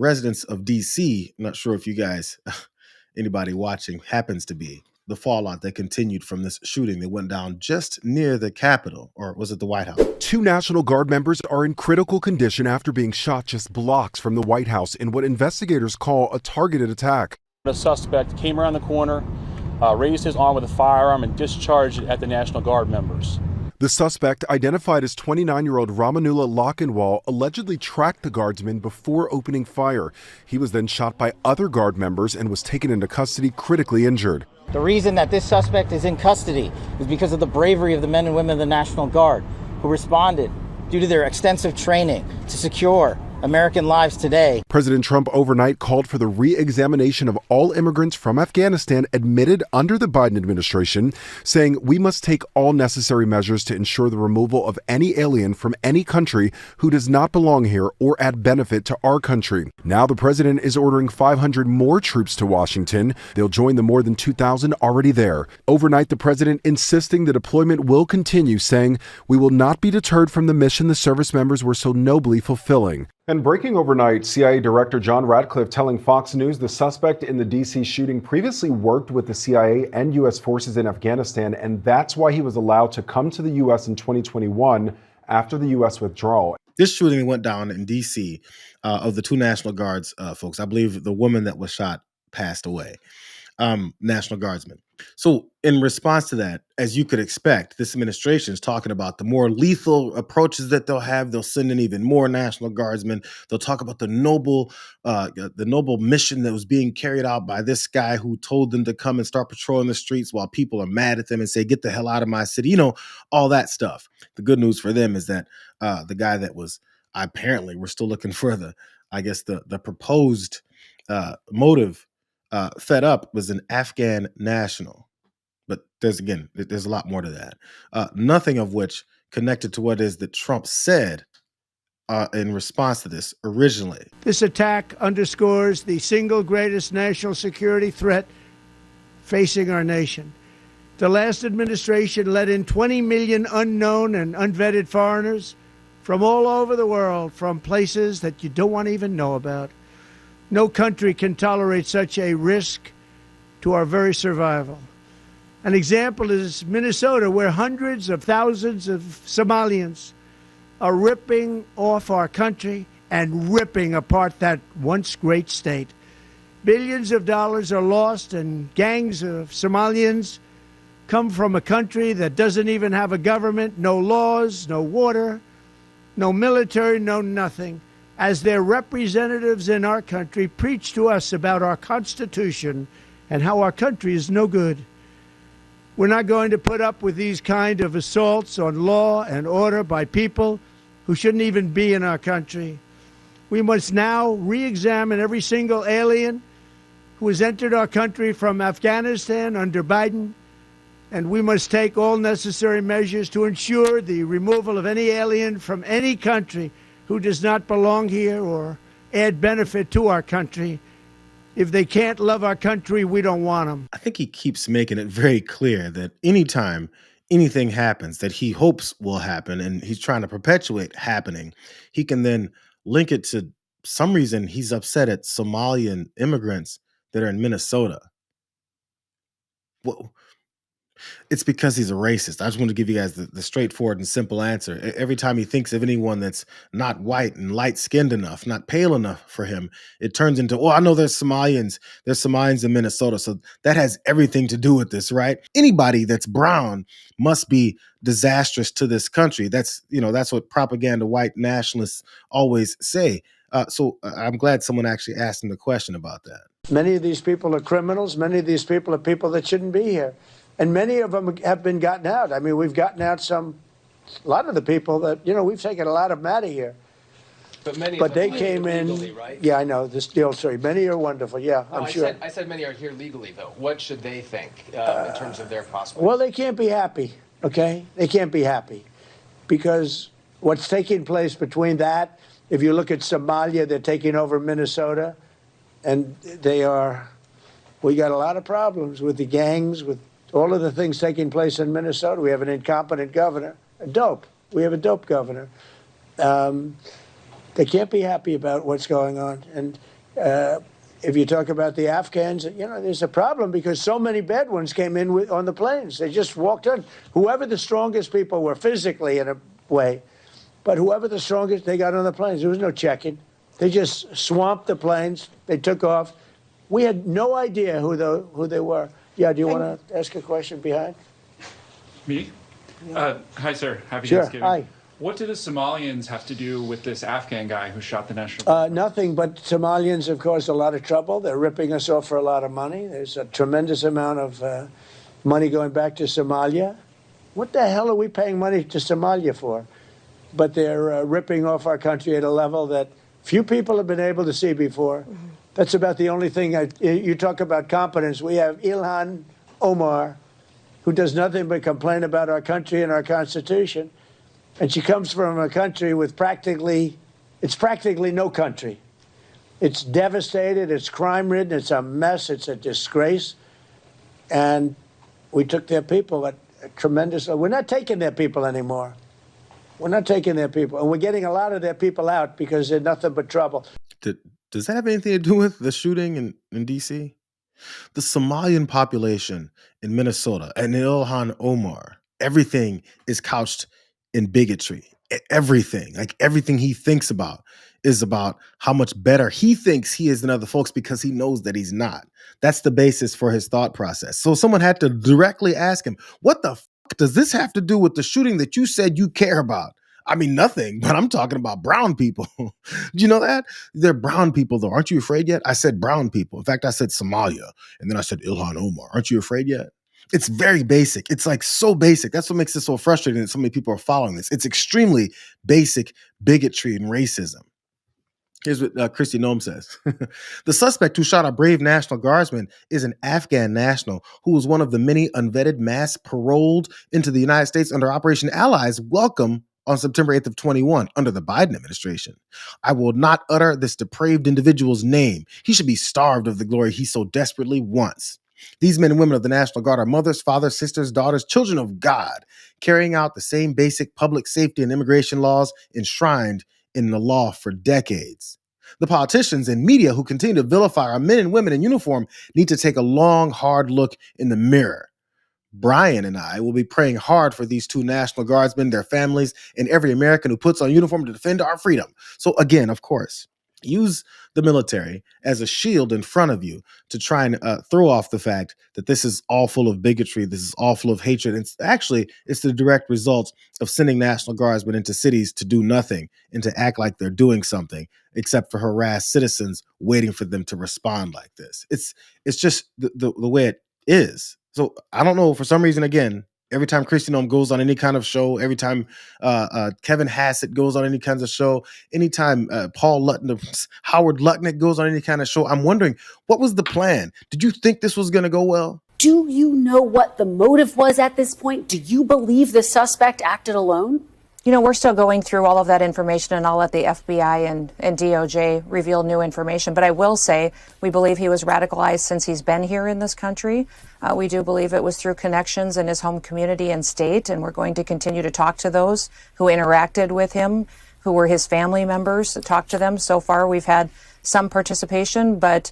residents of D.C., I'm not sure if you guys, anybody watching, happens to be the fallout that continued from this shooting that went down just near the Capitol, or was it the White House? 2 National Guard members are in critical condition after being shot just blocks from the White House in what investigators call a targeted attack. The suspect came around the corner, raised his arm with a firearm, and discharged it at the National Guard members. The suspect, identified as 29-year-old Ramanullah Lochinwall, allegedly tracked the guardsman before opening fire. He was then shot by other Guard members and was taken into custody critically injured. The reason that this suspect is in custody is because of the bravery of the men and women of the National Guard who responded due to their extensive training to secure American lives today. President Trump overnight called for the re-examination of all immigrants from Afghanistan admitted under the Biden administration, saying we must take all necessary measures to ensure the removal of any alien from any country who does not belong here or add benefit to our country. Now the president is ordering 500 more troops to Washington. They'll join the more than 2,000 already there. Overnight, the president insisting the deployment will continue, saying we will not be deterred from the mission the service members were so nobly fulfilling. And breaking overnight, CIA Director John Ratcliffe telling Fox News the suspect in the D.C. shooting previously worked with the CIA and U.S. forces in Afghanistan, and that's why he was allowed to come to the U.S. in 2021 after the U.S. withdrawal. This shooting went down in D.C. Of the 2 National Guards folks. I believe the woman that was shot passed away, National Guardsmen. So in response to that, as you could expect, this administration is talking about the more lethal approaches that they'll have. They'll send in even more National Guardsmen. They'll talk about the noble mission that was being carried out by this guy who told them to come and start patrolling the streets while people are mad at them and say, get the hell out of my city. You know, all that stuff. The good news for them is that the guy that was, apparently, we're still looking for the proposed motive, fed up, was an Afghan national. But there's a lot more to that. Nothing of which connected to what is that Trump said in response to this originally. This attack underscores the single greatest national security threat facing our nation. The last administration let in 20 million unknown and unvetted foreigners from all over the world, from places that you don't want to even know about. No country can tolerate such a risk to our very survival. An example is Minnesota, where hundreds of thousands of Somalians are ripping off our country and ripping apart that once great state. Billions of dollars are lost, and gangs of Somalians come from a country that doesn't even have a government, no laws, no water, no military, no nothing. As their representatives in our country preach to us about our Constitution and how our country is no good. We're not going to put up with these kind of assaults on law and order by people who shouldn't even be in our country. We must now re-examine every single alien who has entered our country from Afghanistan under Biden, and we must take all necessary measures to ensure the removal of any alien from any country who does not belong here or add benefit to our country. If they can't love our country, we don't want them. I think he keeps making it very clear that anytime anything happens that he hopes will happen and he's trying to perpetuate happening, he can then link it to some reason he's upset at Somalian immigrants that are in Minnesota. Well, it's because he's a racist. I just want to give you guys the straightforward and simple answer. Every time he thinks of anyone that's not white and light-skinned enough, not pale enough for him, it turns into, oh, I know there's Somalians in Minnesota, so that has everything to do with this, right? Anybody that's brown must be disastrous to this country. That's what propaganda white nationalists always say. So I'm glad someone actually asked him the question about that. Many of these people are criminals. Many of these people are people that shouldn't be here. And many of them have been gotten out. I mean, we've gotten out a lot of the people that, we've taken a lot of them out of here. But they came in legally, right? Yeah, I know. Many are wonderful. Yeah, I'm sure. I said many are here legally, though. What should they think in terms of their prospects? Well, they can't be happy, okay? They can't be happy. Because what's taking place between that, if you look at Somalia, they're taking over Minnesota, and we got a lot of problems with the gangs, with all of the things taking place in Minnesota. We have an incompetent governor, we have a dope governor. They can't be happy about what's going on. And if you talk about the Afghans, there's a problem because so many bad ones came in on the planes. They just walked in. Whoever the strongest people were physically in a way, but whoever the strongest, they got on the planes. There was no checking. They just swamped the planes. They took off. We had no idea who they were. Yeah, do you want to ask a question behind? Me? Hi, sir. Happy Sure. Thanksgiving. Hi. What do the Somalians have to do with this Afghan guy who shot the National Guard? Nothing, but Somalians have caused a lot of trouble. They're ripping us off for a lot of money. There's a tremendous amount of money going back to Somalia. What the hell are we paying money to Somalia for? But they're ripping off our country at a level that few people have been able to see before. Mm-hmm. That's about the only thing. You talk about competence. We have Ilhan Omar, who does nothing but complain about our country and our Constitution. And she comes from a country with practically no country. It's devastated, it's crime-ridden, it's a mess, it's a disgrace. And we took their people at a tremendous... We're not taking their people anymore. We're not taking their people. And we're getting a lot of their people out because they're nothing but trouble. Does that have anything to do with the shooting in D.C.? The Somalian population in Minnesota and Ilhan Omar, everything is couched in bigotry. Everything, like everything he thinks about is about how much better he thinks he is than other folks because he knows that he's not. That's the basis for his thought process. So someone had to directly ask him, what the fuck does this have to do with the shooting that you said you care about? I mean, nothing, but I'm talking about brown people. Do you know that? They're brown people, though. Aren't you afraid yet? I said brown people. In fact, I said Somalia, and then I said Ilhan Omar. Aren't you afraid yet? It's very basic. It's like so basic. That's what makes it so frustrating that so many people are following this. It's extremely basic bigotry and racism. Here's what Christy Noem says. The suspect who shot a brave National Guardsman is an Afghan national who was one of the many unvetted mass paroled into the United States under Operation Allies welcome on September 8th of 21 under the Biden administration. I will not utter this depraved individual's name. He should be starved of the glory he so desperately wants. These men and women of the National Guard are mothers, fathers, sisters, daughters, children of God, carrying out the same basic public safety and immigration laws enshrined in the law for decades. The politicians and media who continue to vilify our men and women in uniform need to take a long, hard look in the mirror. Brian and I will be praying hard for these two National Guardsmen, their families, and every American who puts on uniform to defend our freedom. So again, of course, use the military as a shield in front of you to try and throw off the fact that this is all full of bigotry. This is all full of hatred. It's the direct result of sending National Guardsmen into cities to do nothing and to act like they're doing something except for harass citizens waiting for them to respond like this. It's just the way it is. So I don't know, for some reason, again, every time Christy Noem goes on any kind of show, every time Kevin Hassett goes on any kinds of show, anytime Howard Lutnick goes on any kind of show, I'm wondering, what was the plan? Did you think this was going to go well? Do you know what the motive was at this point? Do you believe the suspect acted alone? You know, we're still going through all of that information, and I'll let the FBI and DOJ reveal new information. But I will say we believe he was radicalized since he's been here in this country. We do believe it was through connections in his home community and state, and we're going to continue to talk to those who interacted with him, who were his family members, talk to them. So far, we've had some participation, but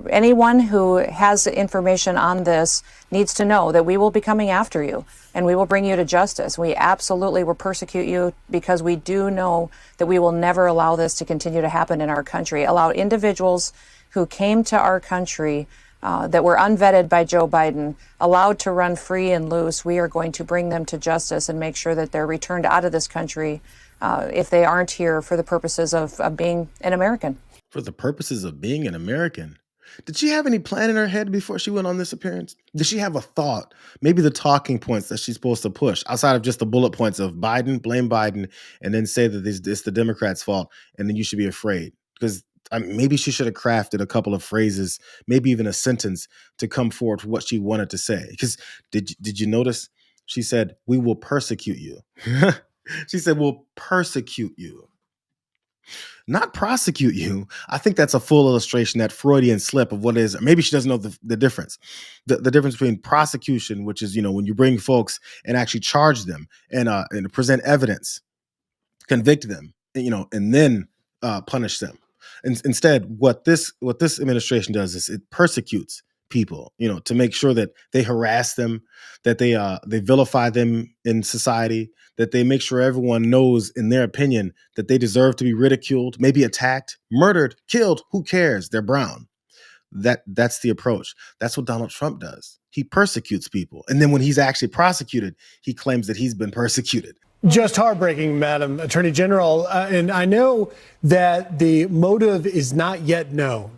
anyone who has information on this needs to know that we will be coming after you and we will bring you to justice. We absolutely will persecute you because we do know that we will never allow this to continue to happen in our country. Allow individuals who came to our country that were unvetted by Joe Biden, allowed to run free and loose. We are going to bring them to justice and make sure that they're returned out of this country if they aren't here for the purposes of being an American. For the purposes of being an American. Did she have any plan in her head before she went on this appearance? Did she have a thought? Maybe the talking points that she's supposed to push outside of just the bullet points of Biden, blame Biden, and then say that it's the Democrats' fault, and then you should be afraid. Because maybe she should have crafted a couple of phrases, maybe even a sentence to come forward for what she wanted to say. Because did you notice? She said, "We will persecute you." She said, "We'll persecute you." Not prosecute you. I think that's a full illustration, that Freudian slip of what is, maybe she doesn't know the difference. The difference between prosecution, which is, when you bring folks and actually charge them and present evidence, convict them, and then punish them. Instead, what this administration does is it persecutes people, to make sure that they harass them, that they vilify them in society, that they make sure everyone knows, in their opinion, that they deserve to be ridiculed, maybe attacked, murdered, killed. Who cares? They're brown. That's the approach. That's what Donald Trump does. He persecutes people, and then when he's actually prosecuted, he claims that he's been persecuted. Just heartbreaking, Madam Attorney General. And I know that the motive is not yet known,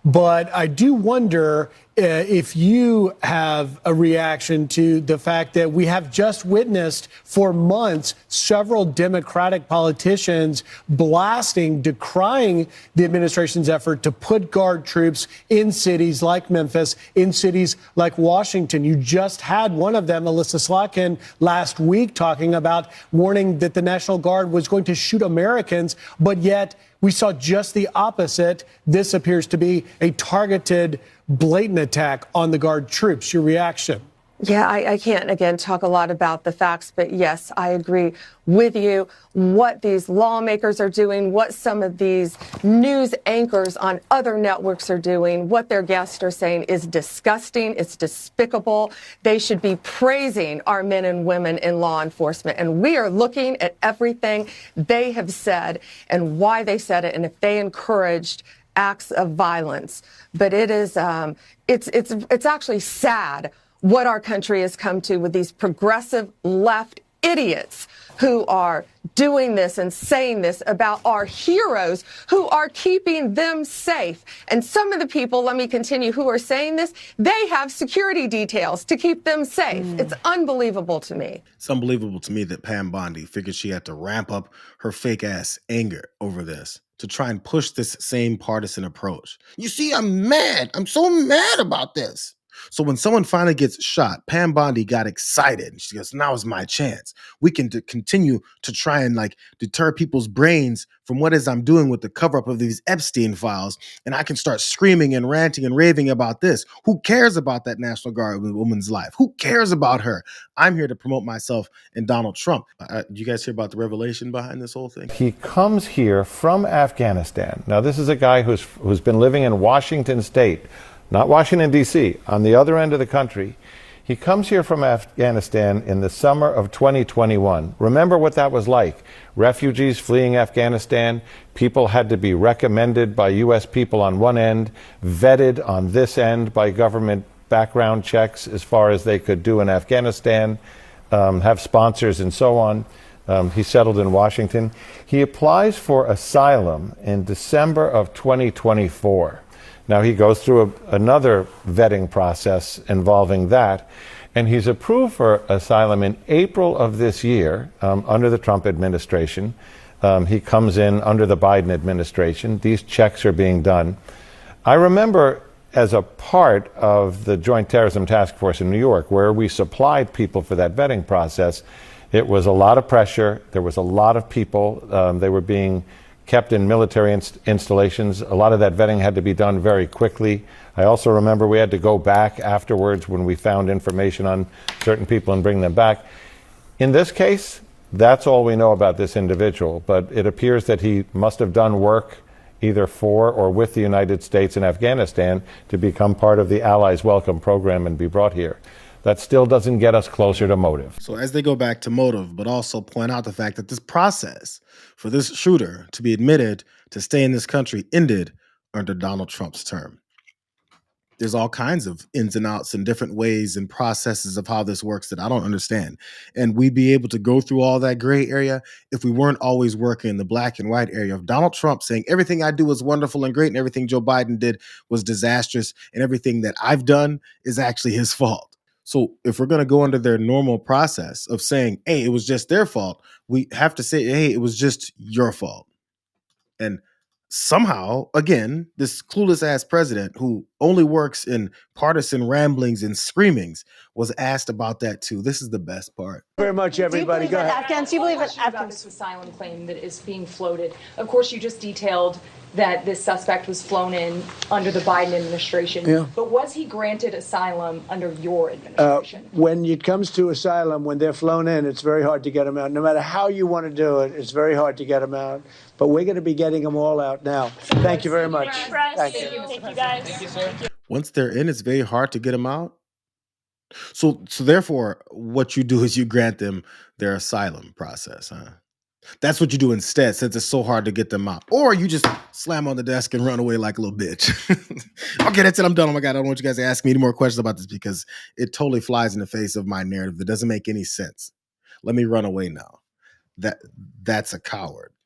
but I do wonder if you have a reaction to the fact that we have just witnessed for months several Democratic politicians blasting, decrying the administration's effort to put Guard troops in cities like Memphis, in cities like Washington. You just had one of them, Alyssa Slotkin, last week talking about warning that the National Guard was going to shoot Americans, but yet we saw just the opposite. This appears to be a targeted, blatant attack on the Guard troops. Your reaction? Yeah, I can't, again, talk a lot about the facts, but yes, I agree with you. What these lawmakers are doing, what some of these news anchors on other networks are doing, what their guests are saying is disgusting. It's despicable. They should be praising our men and women in law enforcement. And we are looking at everything they have said and why they said it and if they encouraged acts of violence. But it is, it's actually sad what our country has come to with these progressive left idiots who are doing this and saying this about our heroes who are keeping them safe. And some of the people, let me continue, who are saying this, they have security details to keep them safe. It's unbelievable to me. It's unbelievable to me that Pam Bondi figured she had to ramp up her fake ass anger over this to try and push this same partisan approach. You see, I'm mad. I'm so mad about this. So when someone finally gets shot, Pam Bondi got excited. She goes, now is my chance. We can continue to try and deter people's brains from what is I'm doing with the cover up of these Epstein files. And I can start screaming and ranting and raving about this. Who cares about that National Guard woman's life? Who cares about her? I'm here to promote myself and Donald Trump. Do you guys hear about the revelation behind this whole thing? He comes here from Afghanistan. Now, this is a guy who's been living in Washington State, not Washington, D.C., on the other end of the country. He comes here from Afghanistan in the summer of 2021. Remember what that was like. Refugees fleeing Afghanistan, people had to be recommended by U.S. people on one end, vetted on this end by government background checks as far as they could do in Afghanistan, have sponsors and so on. He settled in Washington. He applies for asylum in December of 2024. Now, he goes through another vetting process involving that, and he's approved for asylum in April of this year under the Trump administration. He comes in under the Biden administration. These checks are being done. I remember as a part of the Joint Terrorism Task Force in New York, where we supplied people for that vetting process, it was a lot of pressure. There was a lot of people. They were being kept in military installations. A lot of that vetting had to be done very quickly. I also remember we had to go back afterwards when we found information on certain people and bring them back. In this case, that's all we know about this individual, but it appears that he must have done work either for or with the United States and Afghanistan to become part of the Allies Welcome Program and be brought here. That still doesn't get us closer to motive. So as they go back to motive, but also point out the fact that this process for this shooter to be admitted to stay in this country ended under Donald Trump's term. There's all kinds of ins and outs and different ways and processes of how this works that I don't understand. And we'd be able to go through all that gray area if we weren't always working in the black and white area of Donald Trump saying everything I do is wonderful and great and everything Joe Biden did was disastrous and everything that I've done is actually his fault. So if we're going to go under their normal process of saying, hey, it was just their fault, we have to say, hey, it was just your fault. And somehow, again, this clueless ass president who only works in partisan ramblings and screamings, was asked about that too. This is the best part. Very much, everybody. Go ahead. Afghans, do you believe that Afghans? This asylum claim that is being floated. Of course, you just detailed that this suspect was flown in under the Biden administration. Yeah. But was he granted asylum under your administration? When it comes to asylum, when they're flown in, it's very hard to get them out. No matter how you want to do it, it's very hard to get them out. But we're going to be getting them all out now. Thank you very much. Thank you. Thank you, guys. Thank you, sir. Once they're in, it's very hard to get them out. So therefore, what you do is you grant them their asylum process, huh? That's what you do instead, since it's so hard to get them out. Or you just slam on the desk and run away like a little bitch. Okay, that's it. I'm done. Oh my God, I don't want you guys to ask me any more questions about this because it totally flies in the face of my narrative that doesn't make any sense. Let me run away now. That's a coward.